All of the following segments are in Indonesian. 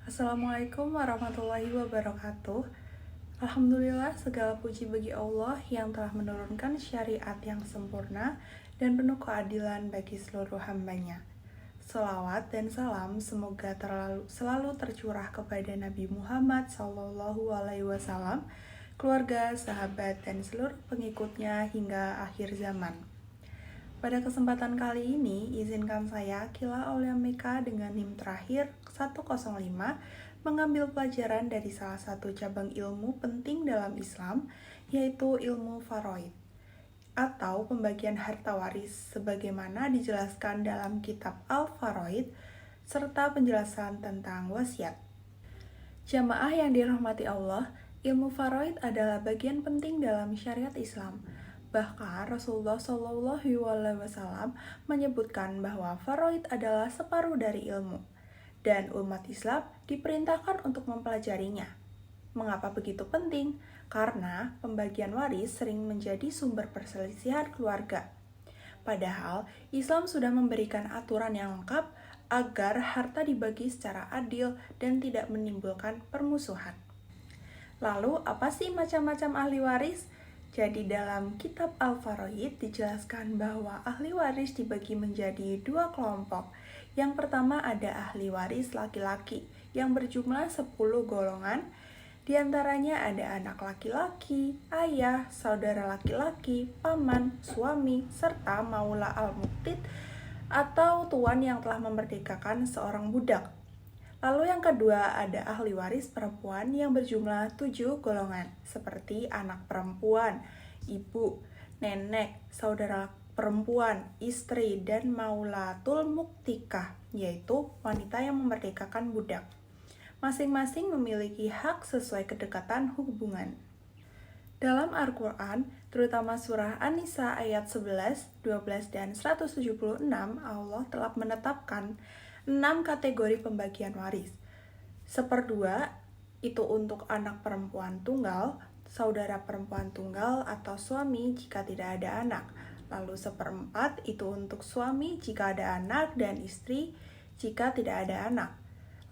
Assalamualaikum warahmatullahi wabarakatuh. Alhamdulillah, segala puji bagi Allah yang telah menurunkan syariat yang sempurna dan penuh keadilan bagi seluruh hambanya. Salawat dan salam semoga selalu tercurah kepada Nabi Muhammad SAW, keluarga, sahabat, dan seluruh pengikutnya hingga akhir zaman. Pada kesempatan kali ini, izinkan saya, Kila Aulia Meka dengan NIM terakhir 105, mengambil pelajaran dari salah satu cabang ilmu penting dalam Islam, yaitu ilmu faraid, atau pembagian harta waris, sebagaimana dijelaskan dalam kitab Al-Faraid, serta penjelasan tentang wasiat. Jamaah yang dirahmati Allah, ilmu faraid adalah bagian penting dalam syariat Islam. Bahkan Rasulullah SAW menyebutkan bahwa faraid adalah separuh dari ilmu, dan umat Islam diperintahkan untuk mempelajarinya. Mengapa begitu penting? Karena pembagian waris sering menjadi sumber perselisihan keluarga. Padahal Islam sudah memberikan aturan yang lengkap agar harta dibagi secara adil dan tidak menimbulkan permusuhan. Lalu, apa sih macam-macam ahli waris? Jadi dalam kitab Al-Faraid dijelaskan bahwa ahli waris dibagi menjadi dua kelompok. Yang pertama ada ahli waris laki-laki yang berjumlah 10 golongan. Di antaranya ada anak laki-laki, ayah, saudara laki-laki, paman, suami, serta maula al-muqtid atau tuan yang telah memerdekakan seorang budak. Lalu yang kedua ada ahli waris perempuan yang berjumlah 7 golongan, seperti anak perempuan, ibu, nenek, saudara perempuan, istri, dan maulatul muktikah, yaitu wanita yang memerdekakan budak. Masing-masing memiliki hak sesuai kedekatan hubungan. Dalam Al-Quran, terutama surah An-Nisa ayat 11, 12, dan 176, Allah telah menetapkan 6 kategori pembagian waris. 1/2 itu untuk anak perempuan tunggal, saudara perempuan tunggal, atau suami jika tidak ada anak. Lalu 1/4 itu untuk suami jika ada anak dan istri jika tidak ada anak.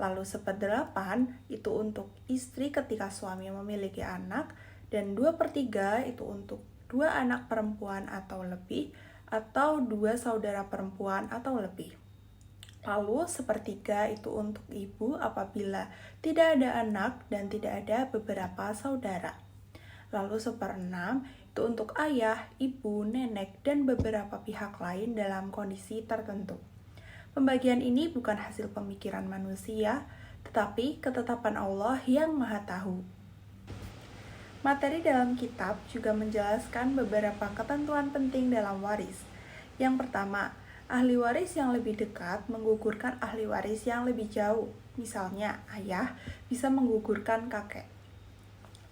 Lalu 1/8 itu untuk istri ketika suami memiliki anak, dan 2/3 itu untuk 2 anak perempuan atau lebih, atau 2 saudara perempuan atau lebih. Lalu 1/3 itu untuk ibu apabila tidak ada anak dan tidak ada beberapa saudara. Lalu 1/6 itu untuk ayah, ibu, nenek, dan beberapa pihak lain dalam kondisi tertentu. Pembagian ini bukan hasil pemikiran manusia, tetapi ketetapan Allah yang Maha Tahu. Materi dalam kitab juga menjelaskan beberapa ketentuan penting dalam waris. Yang pertama, ahli waris yang lebih dekat menggugurkan ahli waris yang lebih jauh. Misalnya, ayah bisa menggugurkan kakek.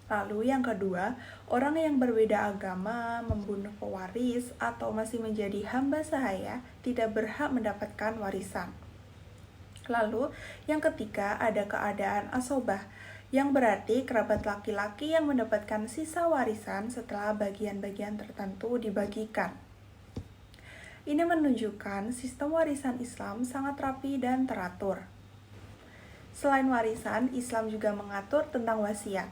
Lalu yang kedua, orang yang berbeda agama, membunuh pewaris, atau masih menjadi hamba sahaya tidak berhak mendapatkan warisan. Lalu yang ketiga, ada keadaan asobah, yang berarti kerabat laki-laki yang mendapatkan sisa warisan setelah bagian-bagian tertentu dibagikan. Ini menunjukkan sistem warisan Islam sangat rapi dan teratur. Selain warisan, Islam juga mengatur tentang wasiat.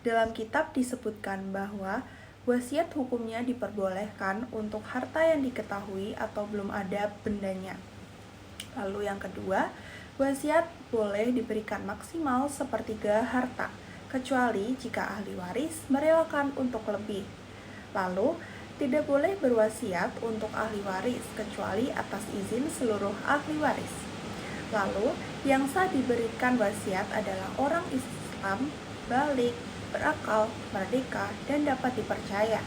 Dalam kitab disebutkan bahwa wasiat hukumnya diperbolehkan untuk harta yang diketahui atau belum ada bendanya. Lalu yang kedua, wasiat boleh diberikan maksimal 1/3 harta, kecuali jika ahli waris merelakan untuk lebih. Lalu, tidak boleh berwasiat untuk ahli waris, kecuali atas izin seluruh ahli waris. Lalu, yang sah diberikan wasiat adalah orang Islam, balik, berakal, merdeka, dan dapat dipercaya.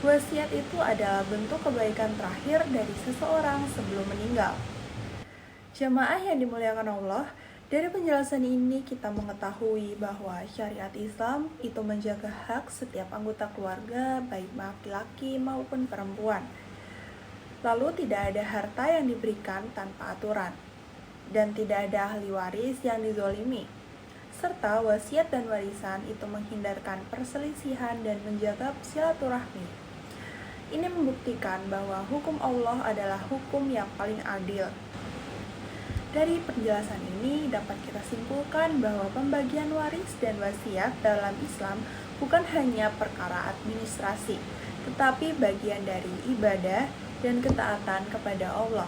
Wasiat itu adalah bentuk kebaikan terakhir dari seseorang sebelum meninggal. Jamaah yang dimuliakan Allah, dari penjelasan ini kita mengetahui bahwa syariat Islam itu menjaga hak setiap anggota keluarga, baik laki-laki maupun perempuan. Lalu tidak ada harta yang diberikan tanpa aturan, dan tidak ada ahli waris yang dizolimi. Serta wasiat dan warisan itu menghindarkan perselisihan dan menjaga silaturahmi. Ini membuktikan bahwa hukum Allah adalah hukum yang paling adil. Dari penjelasan ini dapat kita simpulkan bahwa pembagian waris dan wasiat dalam Islam bukan hanya perkara administrasi, tetapi bagian dari ibadah dan ketaatan kepada Allah.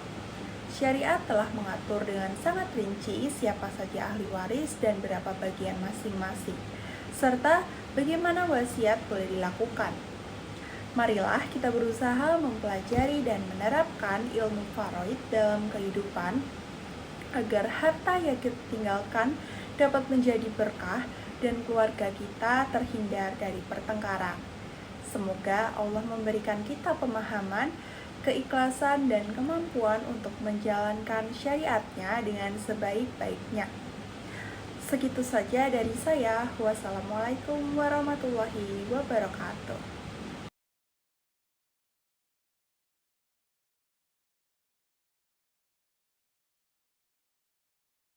Syariat telah mengatur dengan sangat rinci siapa saja ahli waris dan berapa bagian masing-masing, serta bagaimana wasiat boleh dilakukan. Marilah kita berusaha mempelajari dan menerapkan ilmu faraid dalam kehidupan agar harta yang kita tinggalkan dapat menjadi berkah dan keluarga kita terhindar dari pertengkaran. Semoga Allah memberikan kita pemahaman, keikhlasan, dan kemampuan untuk menjalankan syariatnya dengan sebaik-baiknya. Segitu saja dari saya. Wassalamualaikum warahmatullahi wabarakatuh.